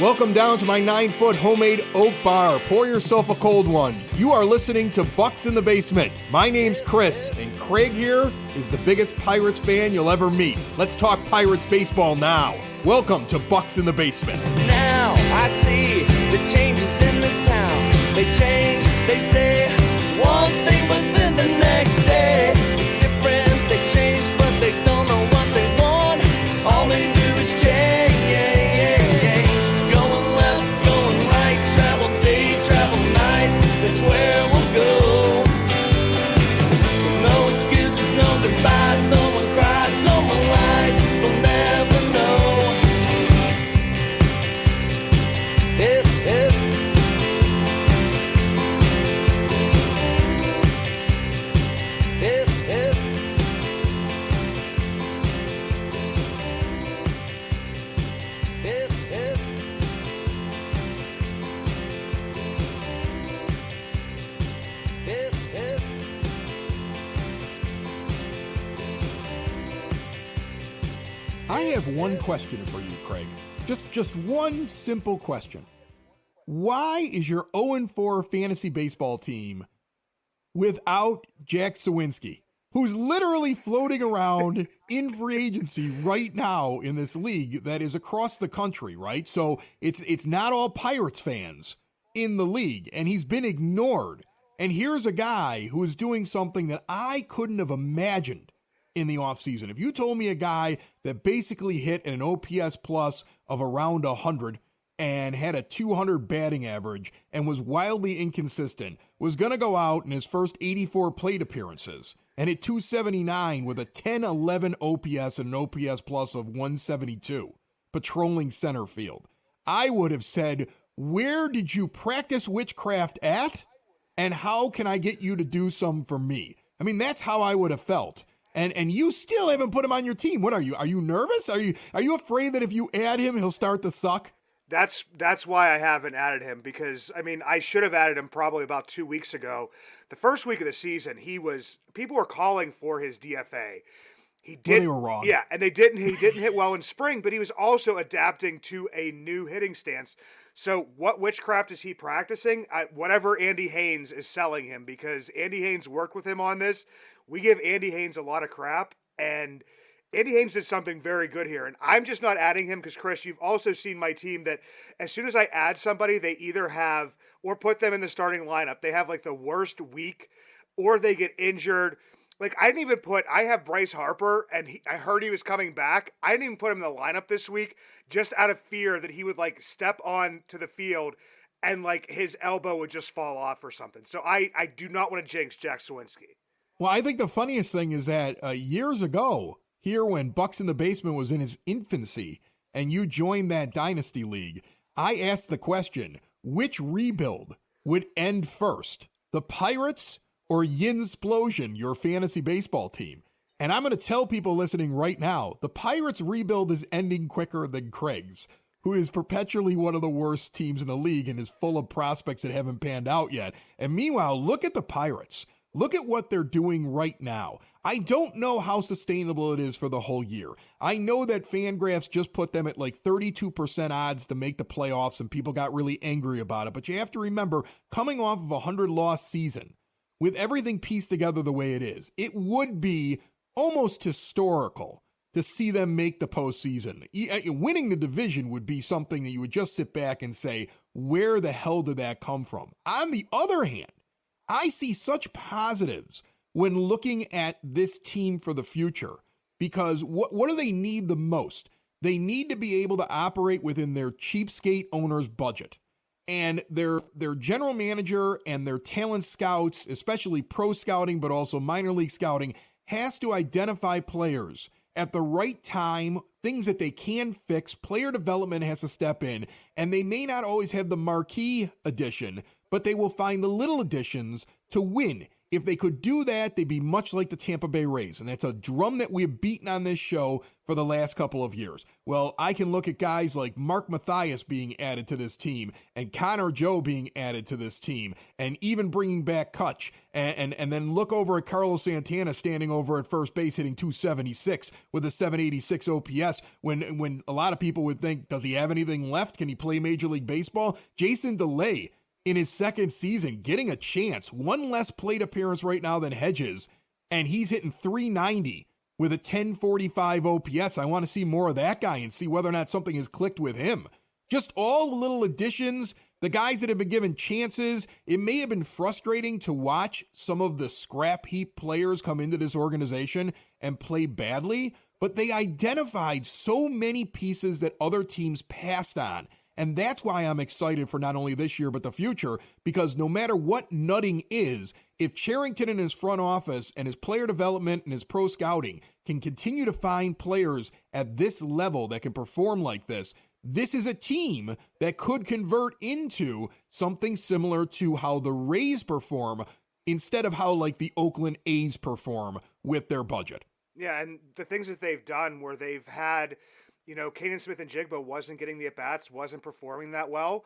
Welcome down to my 9-foot homemade oak bar. Pour yourself a cold one. You are listening to Bucs in the Basement. My name's Chris, and Craig here is the biggest Pirates fan you'll ever meet. Let's talk Pirates baseball now. Welcome to Bucs in the Basement. Now I see the changes in this town. They change, they say one thing, but then the next day it's different. They change, but they don't know what they want. All they do is change. Going left, going right, travel day, travel night. That's where we'll go. No excuses, no goodbyes, no one cries, no one lies. We'll never know. I have one question for you, Craig. Just one simple question. Why is your 0-4 fantasy baseball team without Jack Sawinski, who's literally floating around in free agency right now in this league that is across the country, right? So it's not all Pirates fans in the league, and he's been ignored. And here's a guy who is doing something that I couldn't have imagined in the offseason. If you told me a guy that basically hit an OPS plus of around 100 and had a 200 batting average and was wildly inconsistent, was going to go out in his first 84 plate appearances and hit 279 with a 10-11 OPS and an OPS plus of 172, patrolling center field, I would have said, where did you practice witchcraft at? And how can I get you to do some for me? I mean, that's how I would have felt. And you still haven't put him on your team. What are you? Are you nervous? Are you afraid that if you add him, he'll start to suck? That's why I haven't added him, because I mean I should have added him probably about 2 weeks ago. The first week of the season, people were calling for his DFA. He did. Well, they were wrong. Yeah, and he didn't hit well in spring, but he was also adapting to a new hitting stance. So what witchcraft is he practicing? Whatever Andy Haynes is selling him, because Andy Haynes worked with him on this. We give Andy Haynes a lot of crap, and Andy Haynes did something very good here. And I'm just not adding him because, Chris, you've also seen my team that as soon as I add somebody, they either have or put them in the starting lineup. They have like the worst week, or they get injured. Like I have Bryce Harper, and I heard he was coming back. I didn't even put him in the lineup this week just out of fear that he would like step on to the field and like his elbow would just fall off or something. So I do not want to jinx Jack Sawinski. Well, I think the funniest thing is that years ago, here when Bucs in the Basement was in his infancy and you joined that dynasty league, I asked the question, which rebuild would end first, the Pirates or Yinsplosion, your fantasy baseball team? And I'm going to tell people listening right now, the Pirates rebuild is ending quicker than Craig's, who is perpetually one of the worst teams in the league and is full of prospects that haven't panned out yet. And meanwhile, look at the Pirates. Look at what they're doing right now. I don't know how sustainable it is for the whole year. I know that Fangraphs just put them at like 32% odds to make the playoffs, and people got really angry about it. But you have to remember, coming off of a 100-loss season, with everything pieced together the way it is, it would be almost historical to see them make the postseason. Winning the division would be something that you would just sit back and say, where the hell did that come from? On the other hand, I see such positives when looking at this team for the future, because what do they need the most? They need to be able to operate within their cheapskate owner's budget. And their general manager and their talent scouts, especially pro scouting, but also minor league scouting, has to identify players at the right time, things that they can fix. Player development has to step in, and they may not always have the marquee addition, but they will find the little additions to win If they could do that, they'd be much like the Tampa Bay Rays. And that's a drum that we have beaten on this show for the last couple of years. Well, I can look at guys like Mark Mathias being added to this team and Connor Joe being added to this team and even bringing back Kutch and then look over at Carlos Santana standing over at first base hitting 276 with a 786 OPS when a lot of people would think, does he have anything left? Can he play Major League Baseball? Jason DeLay, in his second season, getting a chance, one less plate appearance right now than Hedges, and he's hitting 390 with a 1045 OPS. I want to see more of that guy and see whether or not something has clicked with him. Just all the little additions, the guys that have been given chances. It may have been frustrating to watch some of the scrap heap players come into this organization and play badly, but they identified so many pieces that other teams passed on. And that's why I'm excited for not only this year, but the future, because no matter what nutting is, if Cherington and his front office and his player development and his pro scouting can continue to find players at this level that can perform like this is a team that could convert into something similar to how the Rays perform instead of how like the Oakland A's perform with their budget. Yeah, and the things that they've done where they've had, Caden Smith-Njigba wasn't getting the at-bats, wasn't performing that well.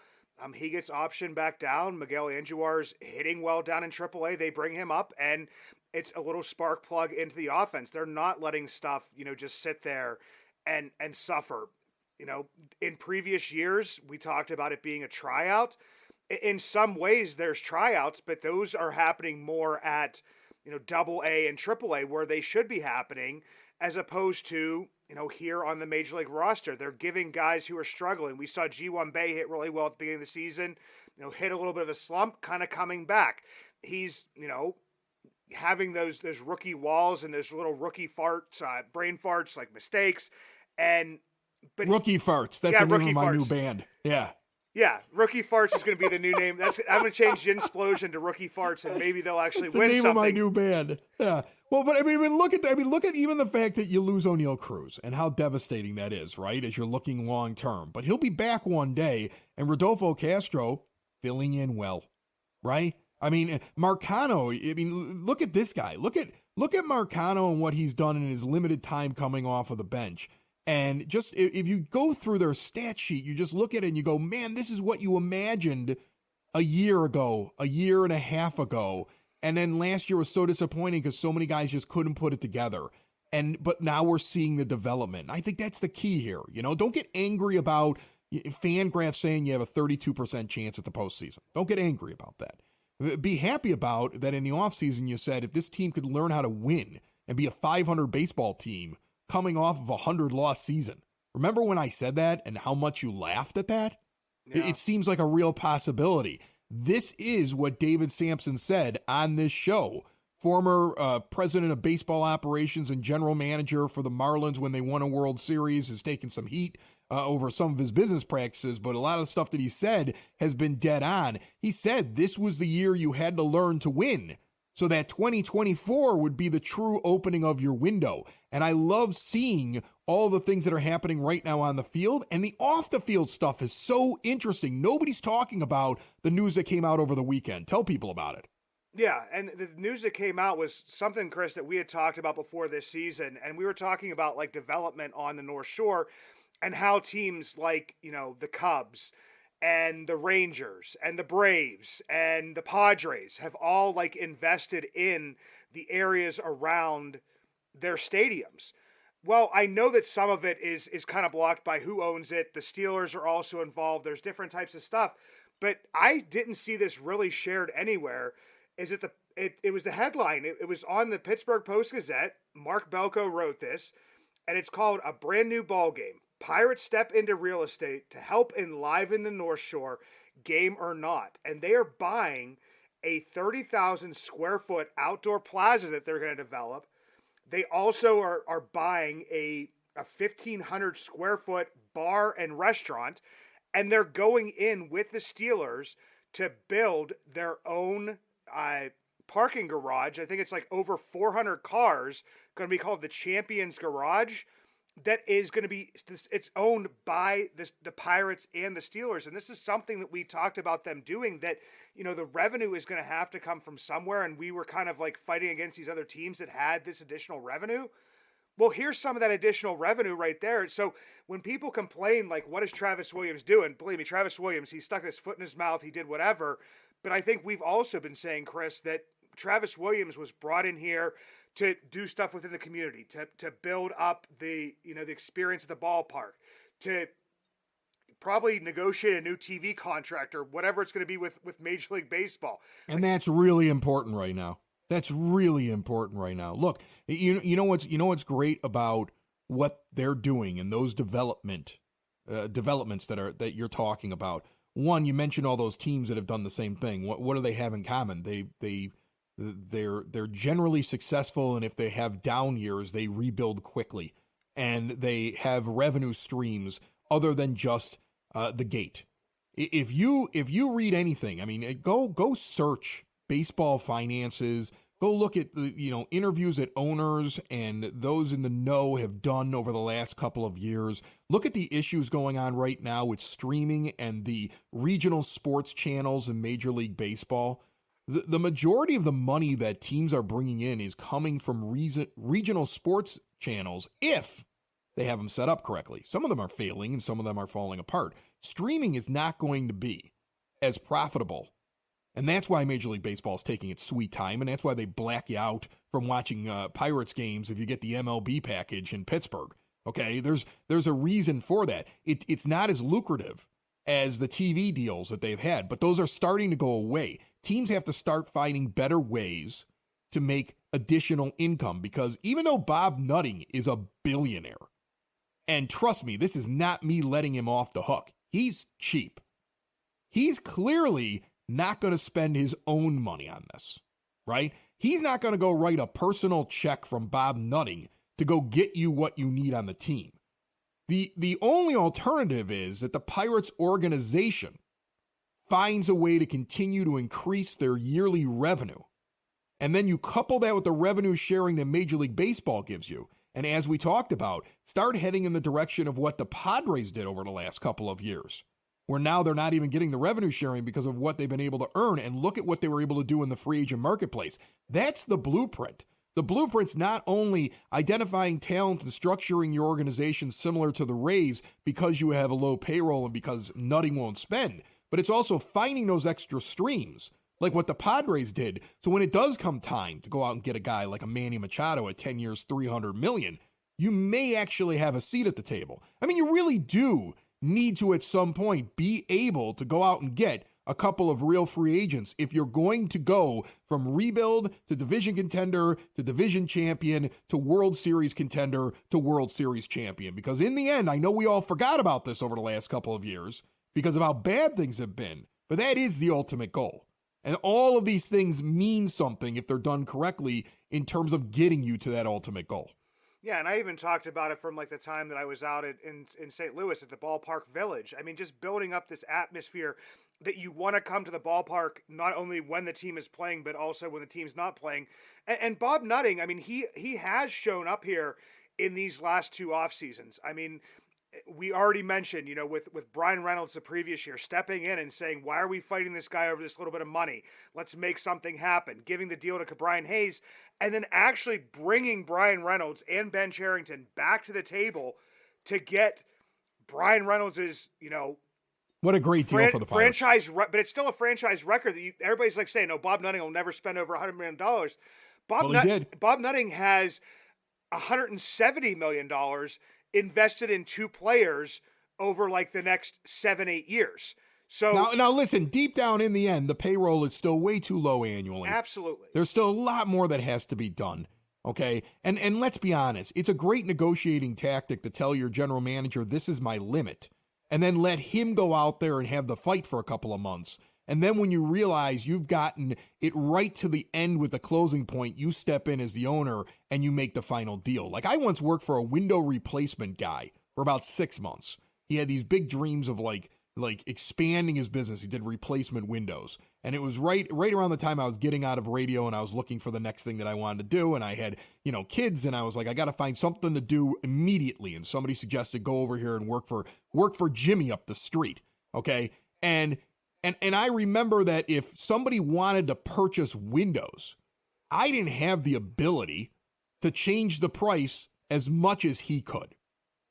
He gets optioned back down. Miguel Andujar's hitting well down in AAA. They bring him up, and it's a little spark plug into the offense. They're not letting stuff, just sit there and suffer. In previous years, we talked about it being a tryout. In some ways, there's tryouts, but those are happening more at, AA and AAA where they should be happening, as opposed to, here on the Major League roster. They're giving guys who are struggling. We saw G1 Bay hit really well at the beginning of the season, hit a little bit of a slump, kind of coming back. He's, having those rookie walls and those little rookie farts, brain farts, like mistakes. But Rookie Farts. That's the name of my new band. Yeah. Yeah, Rookie Farts is going to be the new name. I'm going to change Ginsplosion to Rookie Farts, and maybe they'll actually win something. That's the name of my new band. Yeah. Well, but I mean, look at that. I mean, look at even the fact that you lose O'Neal Cruz and how devastating that is, right? As you're looking long term, but he'll be back one day, and Rodolfo Castro filling in well, right? I mean, Marcano. I mean, look at this guy. Look at Marcano and what he's done in his limited time coming off of the bench. And just if you go through their stat sheet, you just look at it and you go, man, this is what you imagined a year ago, a year and a half ago. And then last year was so disappointing because so many guys just couldn't put it together. But now we're seeing the development. I think that's the key here. Don't get angry about Fangraphs saying you have a 32% chance at the postseason. Don't get angry about that. Be happy about that in the offseason you said if this team could learn how to win and be a 500 baseball team coming off of a 100-loss season. Remember when I said that and how much you laughed at that? Yeah. It seems like a real possibility. This is what David Sampson said on this show. Former president of baseball operations and general manager for the Marlins when they won a World Series, has taken some heat over some of his business practices, but a lot of the stuff that he said has been dead on. He said this was the year you had to learn to win, so that 2024 would be the true opening of your window. And I love seeing all the things that are happening right now on the field. And the off the field stuff is so interesting. Nobody's talking about the news that came out over the weekend. Tell people about it. Yeah, and the news that came out was something, Chris, that we had talked about before this season. And we were talking about like development on the North Shore and how teams like, the Cubs and the Rangers and the Braves and the Padres have all like invested in the areas around their stadiums. Well, I know that some of it is kind of blocked by who owns it. The Steelers are also involved. There's different types of stuff, but I didn't see this really shared anywhere. It was the headline. It was on the Pittsburgh Post-Gazette. Mark Belko wrote this, and it's called A Brand New Ball Game. Pirates step into real estate to help enliven the North Shore, game or not. And they are buying a 30,000 square foot outdoor plaza that they're going to develop. They also are buying a 1,500 square foot bar and restaurant. And they're going in with the Steelers to build their own parking garage. I think it's like over 400 cars, going to be called the Champions Garage. that is going to be it's owned by the Pirates and the Steelers, and this is something that we talked about them doing. That the revenue is going to have to come from somewhere, and we were kind of like fighting against these other teams that had this additional revenue. Well, here's some of that additional revenue right there. So when people complain, like, what is Travis Williams doing? Believe me, Travis Williams, he stuck his foot in his mouth, he did whatever. But I think we've also been saying, Chris, that Travis Williams was brought in here to do stuff within the community, to build up the experience of the ballpark, to probably negotiate a new TV contract or whatever it's going to be with Major League Baseball. And that's really important right now. That's really important right now. Look, you know what's great about what they're doing and those developments that you're talking about. One, you mentioned all those teams that have done the same thing. What do they have in common? They're generally successful, and if they have down years, they rebuild quickly, and they have revenue streams other than just the gate. If you read anything, I mean, go search baseball finances. Go look at the interviews that owners and those in the know have done over the last couple of years. Look at the issues going on right now with streaming and the regional sports channels in Major League Baseball. The majority of the money that teams are bringing in is coming from regional sports channels if they have them set up correctly. Some of them are failing and some of them are falling apart. Streaming is not going to be as profitable. And that's why Major League Baseball is taking its sweet time, and that's why they black you out from watching Pirates games if you get the MLB package in Pittsburgh. Okay, there's a reason for that. It's not as lucrative as the TV deals that they've had, but those are starting to go away. Teams have to start finding better ways to make additional income, because even though Bob Nutting is a billionaire, and trust me, this is not me letting him off the hook. He's cheap. He's clearly not going to spend his own money on this, right? He's not going to go write a personal check from Bob Nutting to go get you what you need on the team. The only alternative is that the Pirates organization finds a way to continue to increase their yearly revenue. And then you couple that with the revenue sharing that Major League Baseball gives you. And as we talked about, start heading in the direction of what the Padres did over the last couple of years, where now they're not even getting the revenue sharing because of what they've been able to earn. And look at what they were able to do in the free agent marketplace. That's the blueprint. The blueprint's not only identifying talent and structuring your organization similar to the Rays because you have a low payroll and because Nutting won't spend, but it's also finding those extra streams, like what the Padres did. So when it does come time to go out and get a guy like a Manny Machado at 10 years, $300 million, you may actually have a seat at the table. I mean, you really do need to, at some point, be able to go out and get a couple of real free agents if you're going to go from rebuild to division contender to division champion to World Series contender to World Series champion. Because in the end, I know we all forgot about this over the last couple of years because of how bad things have been, but that is the ultimate goal. And all of these things mean something if they're done correctly in terms of getting you to that ultimate goal. Yeah, and I even talked about it from like the time that I was out in St. Louis at the Ballpark Village. I mean, just building up this atmosphere that you want to come to the ballpark not only when the team is playing, but also when the team's not playing. And Bob Nutting, I mean, he has shown up here in these last two off seasons. I mean, we already mentioned, with Brian Reynolds the previous year, stepping in and saying, why are we fighting this guy over this little bit of money? Let's make something happen. Giving the deal to Brian Hayes, and then actually bringing Brian Reynolds and Ben Cherington back to the table to get Brian Reynolds' what a great deal for the Pirates. Franchise, but it's still a franchise record that everybody's like saying, no, Bob Nutting will never spend over $100 million. Bob Nutting has $170 million invested in two players over like the next 7-8 years. So now listen, deep down in the end, the payroll is still way too low annually. Absolutely. There's still a lot more that has to be done. Okay. And let's be honest, it's a great negotiating tactic to tell your general manager, this is my limit, and then let him go out there and have the fight for a couple of months. And then when you realize you've gotten it right to the end with the closing point, you step in as the owner and you make the final deal. Like, I once worked for a window replacement guy for about 6 months. He had these big dreams of like like expanding his business. He did replacement windows. And it was right around the time I was getting out of radio and I was looking for the next thing that I wanted to do. And I had, kids, and I was like, I got to find something to do immediately. And somebody suggested go over here and work for Jimmy up the street. Okay. And I remember that if somebody wanted to purchase windows, I didn't have the ability to change the price as much as he could.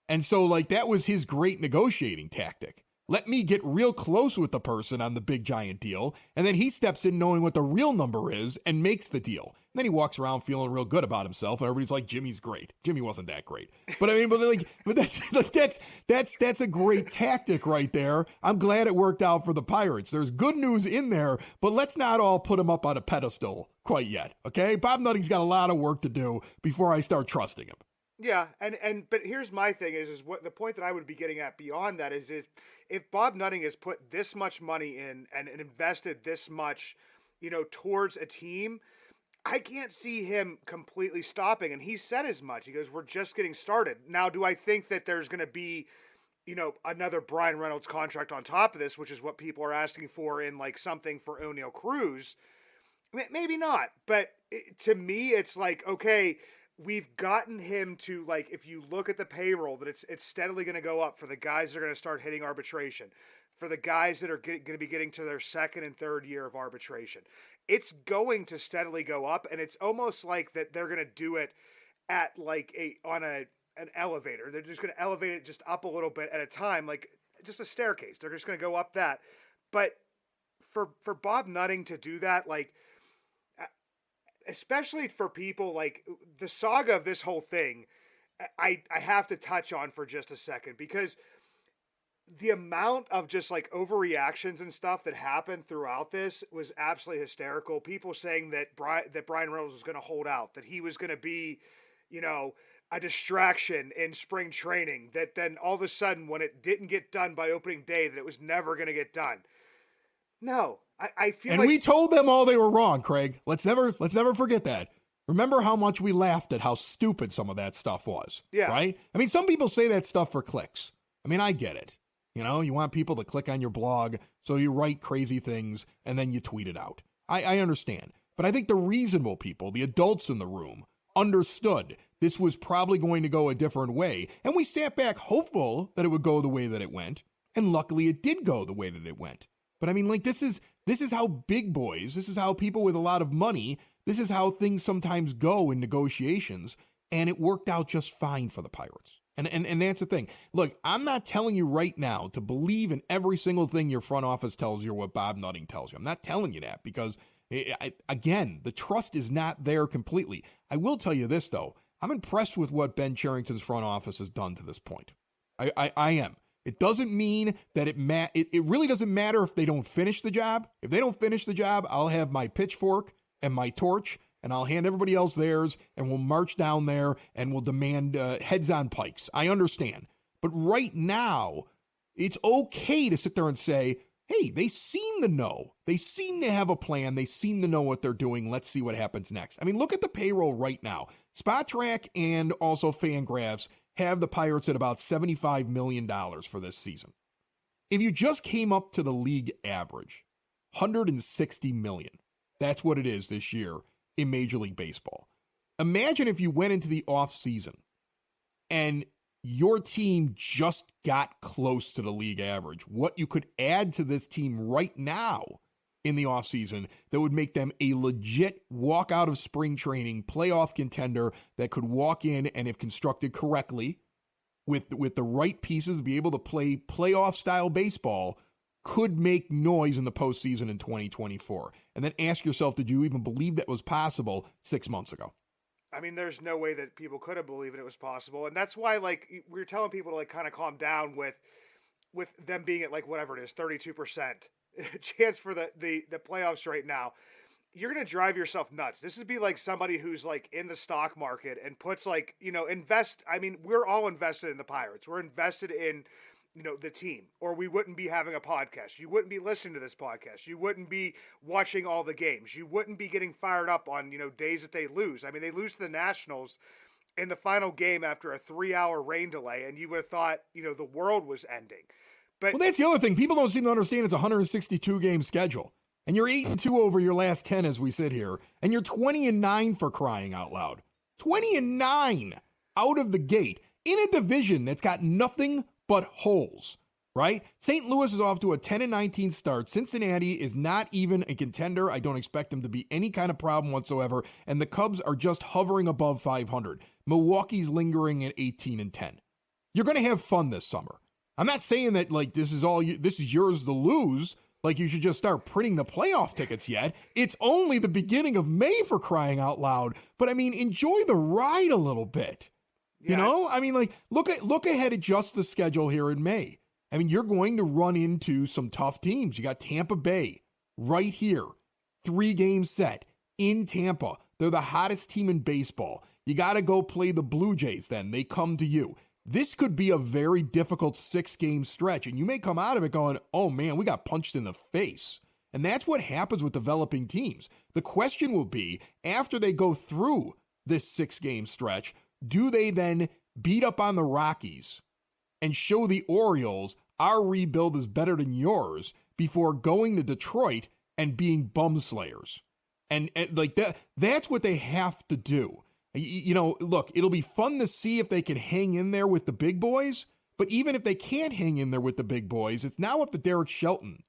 And so like that was his great negotiating tactic. Let me get real close with the person on the big giant deal, and then he steps in knowing what the real number is and makes the deal. And then he walks around feeling real good about himself, and everybody's like, "Jimmy's great." Jimmy wasn't that great, but I mean, but that's a great tactic right there. I'm glad it worked out for the Pirates. There's good news in there, but let's not all put him up on a pedestal quite yet. Okay, Bob Nutting's got a lot of work to do before I start trusting him. Yeah, but here's my thing is what the point that I would be getting at beyond that is if Bob Nutting has put this much money in and invested this much, towards a team, I can't see him completely stopping. And he said as much. He goes, "We're just getting started." Now, do I think that there's going to be, another Brian Reynolds contract on top of this, which is what people are asking for in like something for O'Neal Cruz? Maybe not, but to me, it's like, okay, we've gotten him to, like, if you look at the payroll, that it's steadily going to go up for the guys that are going to start hitting arbitration, for the guys that are going to be getting to their second and third year of arbitration. It's going to steadily go up, and it's almost like that they're going to do it at like an elevator. They're just going to elevate it just up a little bit at a time, like just a staircase. They're just going to go up that. But for Bob Nutting to do that, like, especially for people like the saga of this whole thing, I have to touch on for just a second, because the amount of just like overreactions and stuff that happened throughout this was absolutely hysterical. People saying that Brian Reynolds was going to hold out, that he was going to be, a distraction in spring training, that then all of a sudden when it didn't get done by opening day, that it was never going to get done. No. I feel and like we told them all they were wrong, Craig. Let's never forget that. Remember how much we laughed at how stupid some of that stuff was. Yeah. Right? I mean, some people say that stuff for clicks. I mean, I get it. You want people to click on your blog, so you write crazy things and then you tweet it out. I understand. But I think the reasonable people, the adults in the room, understood this was probably going to go a different way. And we sat back hopeful that it would go the way that it went. And luckily it did go the way that it went. But I mean, like, this is how big boys, this is how people with a lot of money, this is how things sometimes go in negotiations, and it worked out just fine for the Pirates. And that's the thing. Look, I'm not telling you right now to believe in every single thing your front office tells you or what Bob Nutting tells you. I'm not telling you that because, again, the trust is not there completely. I will tell you this, though. I'm impressed with what Ben Cherington's front office has done to this point. I am. It doesn't mean that it really doesn't matter if they don't finish the job. If they don't finish the job, I'll have my pitchfork and my torch, and I'll hand everybody else theirs, and we'll march down there, and we'll demand heads on pikes. I understand. But right now, it's okay to sit there and say, hey, they seem to know. They seem to have a plan. They seem to know what they're doing. Let's see what happens next. I mean, look at the payroll right now. SpotTrack and also Fangraphs have the Pirates at about $75 million for this season. If you just came up to the league average, $160 million, that's what it is this year in Major League Baseball. Imagine if you went into the offseason and your team just got close to the league average, what you could add to this team right now in the offseason that would make them a legit walk out of spring training playoff contender that could walk in and, if constructed correctly, with the right pieces, be able to play playoff style baseball, could make noise in the postseason in 2024. And then ask yourself, did you even believe that was possible 6 months ago? I mean, there's no way that people could have believed it was possible. And that's why, like, we were telling people to, like, kind of calm down with them being at, like, whatever it is, 32% chance for the playoffs right now. You're going to drive yourself nuts. This would be like somebody who's, like, in the stock market and puts, like, invest. I mean, we're all invested in the Pirates. We're invested in, the team, or we wouldn't be having a podcast. You wouldn't be listening to this podcast. You wouldn't be watching all the games. You wouldn't be getting fired up on, days that they lose. I mean, they lose to the Nationals in the final game after a 3-hour rain delay, and you would have thought, the world was ending. But Well, that's the other thing. People don't seem to understand it's a 162 game schedule. And you're 8-2 over your last 10 as we sit here. And you're 20-9 for crying out loud. 20-9 out of the gate in a division that's got nothing but holes, right? St. Louis is off to a 10-19 start. Cincinnati is not even a contender. I don't expect them to be any kind of problem whatsoever. And the Cubs are just hovering above 500. Milwaukee's lingering at 18-10. You're going to have fun this summer. I'm not saying that like this is yours to lose. Like you should just start printing the playoff tickets yet. It's only the beginning of May for crying out loud. But I mean, enjoy the ride a little bit. Yeah. You know, I mean, like look ahead at just the schedule here in May. I mean, you're going to run into some tough teams. You got Tampa Bay right here, 3-game set in Tampa. They're the hottest team in baseball. You got to go play the Blue Jays then. They come to you. This could be a very difficult 6-game stretch, and you may come out of it going, oh man, we got punched in the face. And that's what happens with developing teams. The question will be, after they go through this 6-game stretch, do they then beat up on the Rockies and show the Orioles our rebuild is better than yours before going to Detroit and being bum slayers? And like that's what they have to do. You know, look, it'll be fun to see if they can hang in there with the big boys. But even if they can't hang in there with the big boys, it's now up to Derek Shelton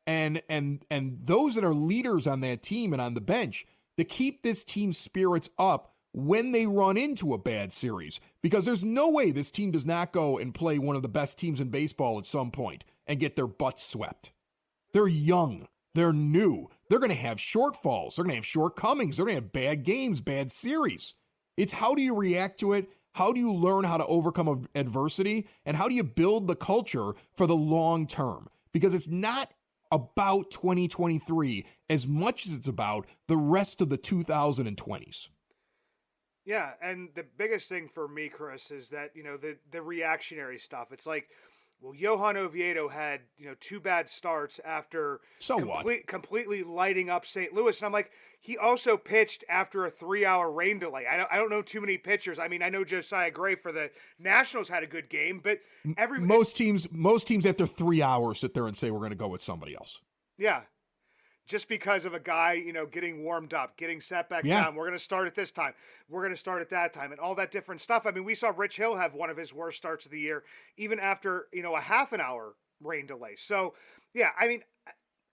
and those that are leaders on that team and on the bench to keep this team's spirits up when they run into a bad series. Because there's no way this team does not go and play one of the best teams in baseball at some point and get their butts swept. They're young. They're new. They're going to have shortfalls. They're going to have shortcomings. They're going to have bad games, bad series. It's how do you react to it? How do you learn how to overcome adversity? And how do you build the culture for the long term? Because it's not about 2023 as much as it's about the rest of the 2020s. Yeah, and the biggest thing for me, Chris, is that, you know, the reactionary stuff. It's like, well, Johan Oviedo had, you know, 2 bad starts after completely lighting up St. Louis. And I'm like, he also pitched after a 3-hour rain delay. I don't know too many pitchers. I mean, I know Josiah Gray for the Nationals had a good game, but most teams after 3 hours sit there and say we're going to go with somebody else. Yeah. Just because of a guy, you know, getting warmed up, getting set back down. We're going to start at this time. We're going to start at that time and all that different stuff. I mean, we saw Rich Hill have one of his worst starts of the year, even after, you know, a half an hour rain delay. So, yeah, I mean,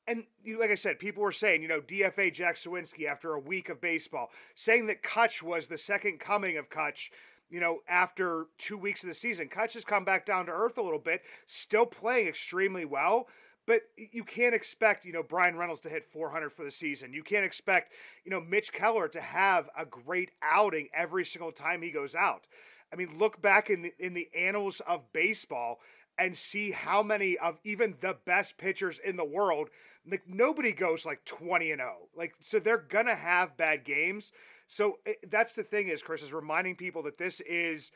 and like I said, people were saying, you know, DFA Jack Sawinski after a week of baseball, saying that Kutch was the second coming of Kutch, you know, after 2 weeks of the season. Kutch has come back down to earth a little bit, still playing extremely well. But you can't expect, you know, Brian Reynolds to hit 400 for the season. You can't expect, you know, Mitch Keller to have a great outing every single time he goes out. I mean, look back in the annals of baseball and see how many of even the best pitchers in the world, like nobody goes like 20-0. Like, so they're going to have bad games. So that's the thing is, Chris, is reminding people that this is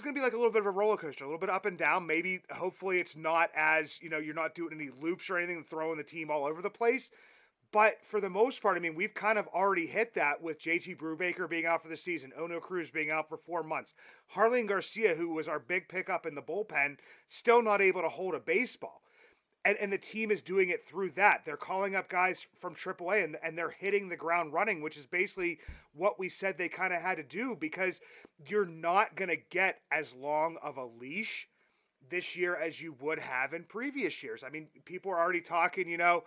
going to be like a little bit of a roller coaster, a little bit up and down. Maybe, hopefully it's not as, you know, you're not doing any loops or anything, throwing the team all over the place. But for the most part, I mean, we've kind of already hit that with JT Brubaker being out for the season, Ono Cruz being out for 4 months. Harlan Garcia, who was our big pickup in the bullpen, still not able to hold a baseball. And the team is doing it through that. They're calling up guys from AAA and they're hitting the ground running, which is basically what we said they kind of had to do, because you're not going to get as long of a leash this year as you would have in previous years. I mean, people are already talking, you know,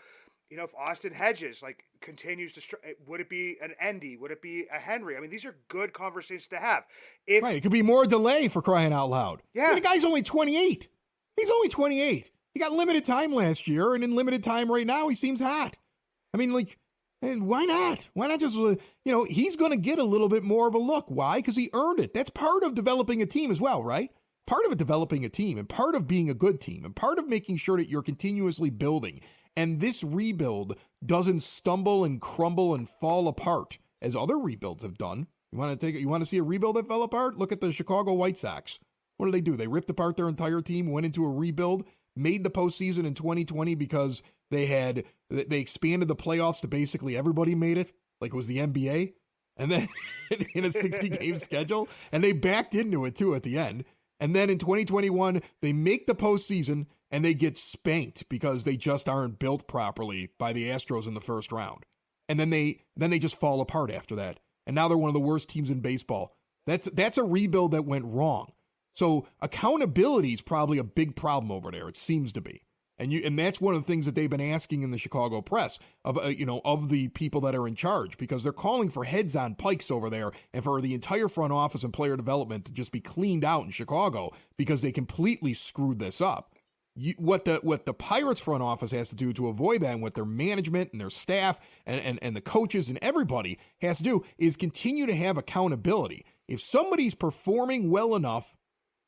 if Austin Hedges like continues to, would it be an Endy? Would it be a Henry? I mean, these are good conversations to have. Right. It could be more delay, for crying out loud. Yeah. I mean, the guy's only 28. He's only 28. He got limited time last year, and in limited time right now, he seems hot. I mean, like, why not? Why not just, you know, he's going to get a little bit more of a look. Why? Because he earned it. That's part of developing a team as well, right? Part of developing a team, and part of being a good team, and part of making sure that you're continuously building. And this rebuild doesn't stumble and crumble and fall apart as other rebuilds have done. You want to see a rebuild that fell apart? Look at the Chicago White Sox. What did? They ripped apart their entire team, went into a rebuild, made the postseason in 2020 because they expanded the playoffs to basically everybody made it, like it was the NBA, and then in a 60-game schedule, and they backed into it too at the end. And then in 2021, they make the postseason, and they get spanked because they just aren't built properly by the Astros in the first round. And then they just fall apart after that. And now they're one of the worst teams in baseball. That's a rebuild that went wrong. So accountability is probably a big problem over there. It seems to be. And that's one of the things that they've been asking in the Chicago press of the people that are in charge, because they're calling for heads on pikes over there and for the entire front office and player development to just be cleaned out in Chicago because they completely screwed this up. What the Pirates front office has to do to avoid that, and what their management and their staff and the coaches and everybody has to do, is continue to have accountability. If somebody's performing well enough,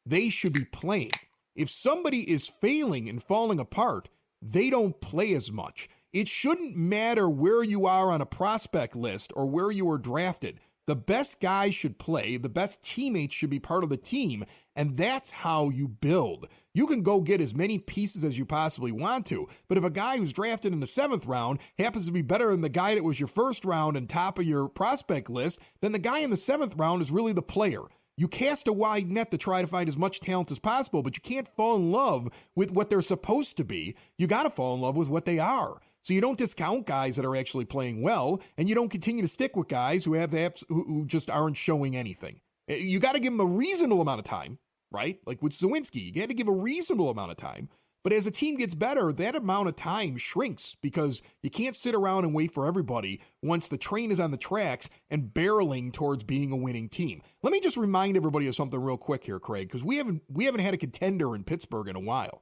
they should be playing. If somebody is failing and falling apart, they don't play as much. It shouldn't matter where you are on a prospect list or where you were drafted. The best guys should play. The best teammates should be part of the team. And that's how you build. You can go get as many pieces as you possibly want to. But if a guy who's drafted in the 7th round happens to be better than the guy that was your first round and top of your prospect list, then the guy in the 7th round is really the player. You cast a wide net to try to find as much talent as possible, but you can't fall in love with what they're supposed to be. You got to fall in love with what they are. So you don't discount guys that are actually playing well, and you don't continue to stick with guys who just aren't showing anything. You got to give them a reasonable amount of time, right? Like with Zawinski, you got to give a reasonable amount of time. But as a team gets better, that amount of time shrinks because you can't sit around and wait for everybody once the train is on the tracks and barreling towards being a winning team. Let me just remind everybody of something real quick here, Craig, because we haven't had a contender in Pittsburgh in a while.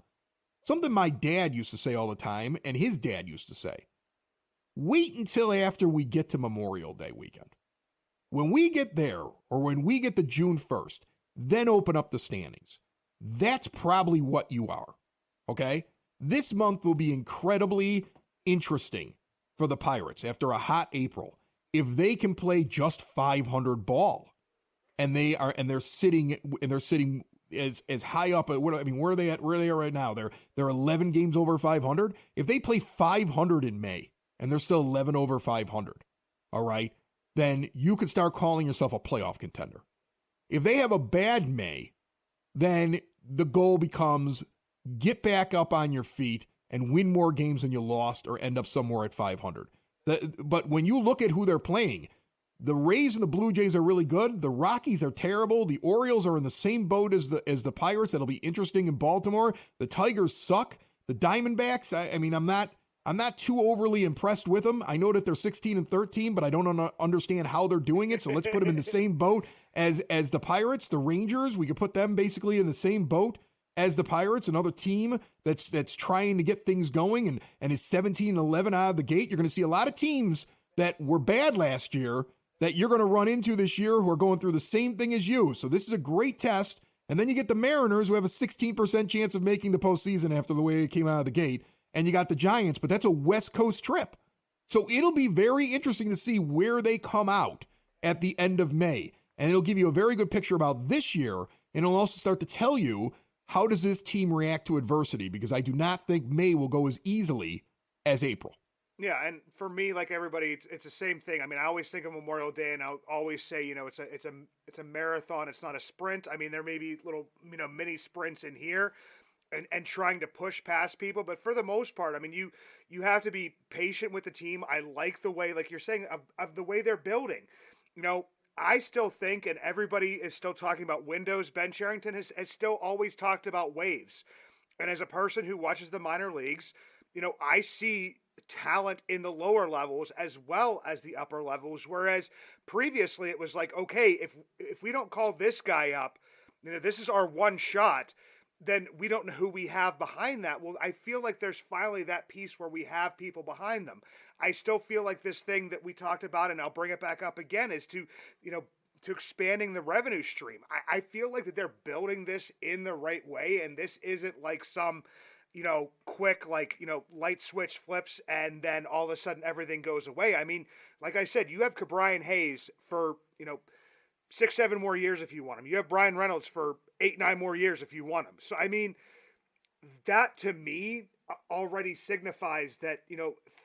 Something my dad used to say all the time, and his dad used to say: wait until after we get to Memorial Day weekend. When we get there, or when we get to June 1st, then open up the standings. That's probably what you are. Okay? This month will be incredibly interesting for the Pirates after a hot April. If they can play just 500 ball, and they're sitting as high up at where are they at? Where they are right now? They're 11 games over 500. If they play 500 in May and they're still 11 over 500, all right, then you could start calling yourself a playoff contender. If they have a bad May, then the goal becomes get back up on your feet and win more games than you lost or end up somewhere at 500. But when you look at who they're playing, the Rays and the Blue Jays are really good. The Rockies are terrible. The Orioles are in the same boat as the Pirates. That'll be interesting in Baltimore. The Tigers suck. The Diamondbacks, I'm not too overly impressed with them. I know that they're 16-13, but I don't understand how they're doing it. So let's put them in the same boat as the Pirates. The Rangers, we could put them basically in the same boat as the Pirates, another team that's trying to get things going and is 17-11 out of the gate. You're going to see a lot of teams that were bad last year that you're going to run into this year who are going through the same thing as you. So this is a great test. And then you get the Mariners, who have a 16% chance of making the postseason after the way it came out of the gate. And you got the Giants, but that's a West Coast trip. So it'll be very interesting to see where they come out at the end of May. And it'll give you a very good picture about this year. And it'll also start to tell you, how does this team react to adversity? Because I do not think May will go as easily as April. Yeah, and for me, like everybody, it's the same thing. I mean, I always think of Memorial Day, and I'll always say, it's a marathon. It's not a sprint. I mean, there may be little, mini sprints in here, and trying to push past people. But for the most part, I mean, you have to be patient with the team. I like the way, like you're saying, of the way they're building. I still think, and everybody is still talking about windows, Ben Cherington has still always talked about waves. And as a person who watches the minor leagues, I see talent in the lower levels as well as the upper levels. Whereas previously it was like, okay, if we don't call this guy up, this is our one shot, then we don't know who we have behind that. Well, I feel like there's finally that piece where we have people behind them. I still feel like this thing that we talked about, and I'll bring it back up again, is to expanding the revenue stream. I feel like that they're building this in the right way, and this isn't like some, quick, light switch flips and then all of a sudden everything goes away. I mean, like I said, you have Brian Hayes for, 6-7 more years if you want him. You have Brian Reynolds for 8-9 more years if you want him. So, I mean, that to me already signifies that,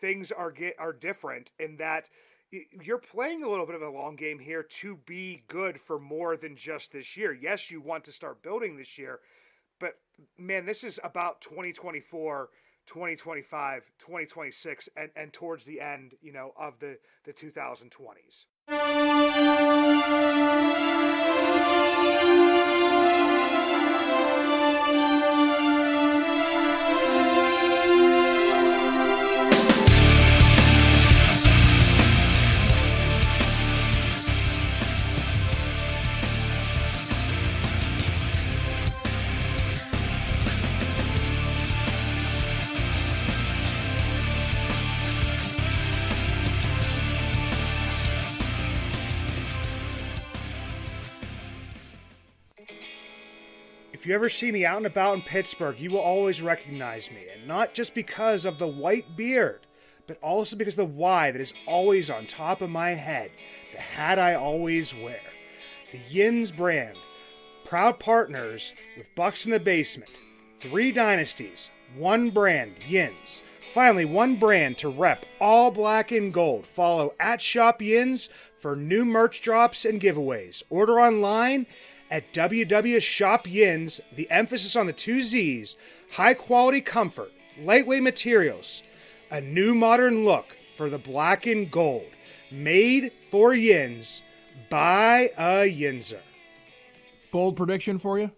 things are different, in that you're playing a little bit of a long game here to be good for more than just this year. Yes, you want to start building this year, but man, this is about 2024, 2025, 2026, and towards the end, of the 2020s. If you ever see me out and about in Pittsburgh, you will always recognize me, and not just because of the white beard, but also because of the Y that is always on top of my head, the hat I always wear. The Yins brand, proud partners with Bucs in the Basement. 3 dynasties, 1 brand, Yins. Finally, 1 brand to rep all black and gold. Follow at Shop Yins for new merch drops and giveaways. Order online at www.shopyins, the emphasis on the 2 Z's, high quality comfort, lightweight materials, a new modern look for the black and gold, made for Yins by a Yinzer. Bold prediction for you?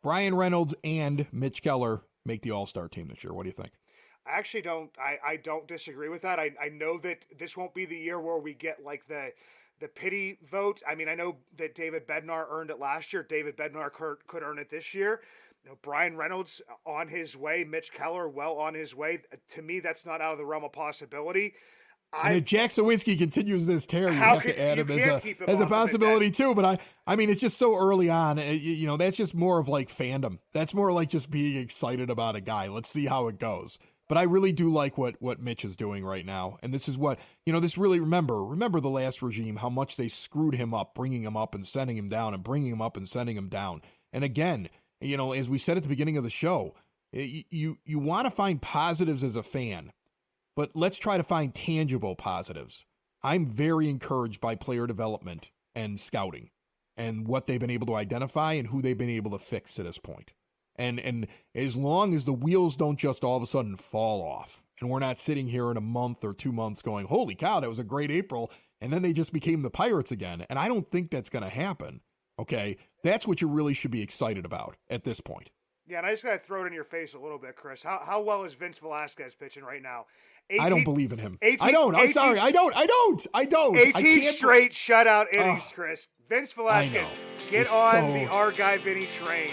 Brian Reynolds and Mitch Keller make the All-Star team this year. What do you think? I actually don't. I don't disagree with that. I know that this won't be the year where we get like the pity vote. I mean, I know that David Bednar earned it last year. David Bednar could earn it this year. Brian Reynolds on his way. Mitch Keller well on his way. To me, that's not out of the realm of possibility. And if Jack Sawinski continues this tear, you have to add him as a possibility too. But I mean, it's just so early on. That's just more of like fandom. That's more like just being excited about a guy. Let's see how it goes. But I really do like what Mitch is doing right now. And this is what, this really, remember the last regime, how much they screwed him up, bringing him up and sending him down and bringing him up and sending him down. And again, as we said at the beginning of the show, you want to find positives as a fan, but let's try to find tangible positives. I'm very encouraged by player development and scouting and what they've been able to identify and who they've been able to fix to this point. And as long as the wheels don't just all of a sudden fall off and we're not sitting here in a month or 2 months going, holy cow, that was a great April, and then they just became the Pirates again. And I don't think that's going to happen. Okay, that's what you really should be excited about at this point. Yeah, and I just got to throw it in your face a little bit, Chris. How well is Vince Velasquez pitching right now? I don't believe in him. I don't. I'm sorry. I don't. 18 straight shutout innings, Chris. Vince Velasquez, get on the our guy Vinny train.